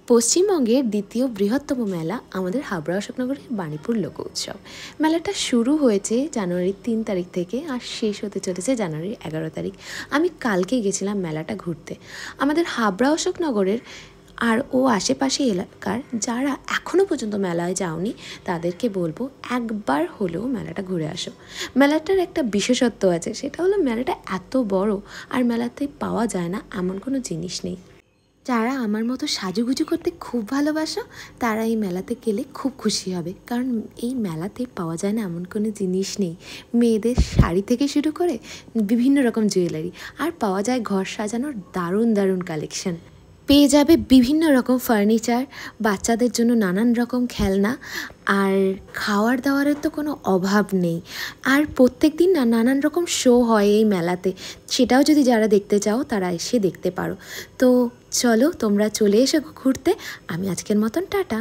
পশ্চিমবঙ্গের দ্বিতীয় বৃহত্তম মেলা আমাদের হাবড়া অশোকনগরের বাণীপুর লোক উৎসব। মেলাটা শুরু হয়েছে জানুয়ারির 3 তারিখ থেকে আর শেষ হতে চলেছে জানুয়ারির 11 তারিখ। আমি কালকে গেছিলাম মেলাটা ঘুরতে। আমাদের হাবড়া অশোকনগরের আর আশেপাশে এলাকার যারা এখনও পর্যন্ত মেলায় যাওনি তাদেরকে বলবো একবার হলেও মেলাটা ঘুরে আসো। মেলাটার একটা বিশেষত্ব আছে, সেটা হলো মেলাটা এত বড় আর মেলাতে পাওয়া যায় না এমন কোনো জিনিস নেই। যারা আমার মতো সাজুগুজু করতে খুব ভালোবাসো তারা এই মেলাতে গেলে খুব খুশি হবে, কারণ এই মেলাতে পাওয়া যায় না এমন কোনো জিনিস নেই। মেয়েদের শাড়ি থেকে শুরু করে বিভিন্ন রকম জুয়েলারি, আর পাওয়া যায় ঘর সাজানোর দারুণ দারুণ কালেকশন। পেয়ে যাবে বিভিন্ন রকম ফার্নিচার, বাচ্চাদের জন্য নানান রকম খেলনা, আর খাওয়ার দাওয়ারের তো কোনো অভাব নেই। আর প্রত্যেক দিন না নানান রকম শো হয় এই মেলাতে, সেটাও যদি যারা দেখতে চাও তারা এসে দেখতে পারো। তো চলো তোমরা চলে এসো ঘুরতে। আমি আজকের মতন টাটা।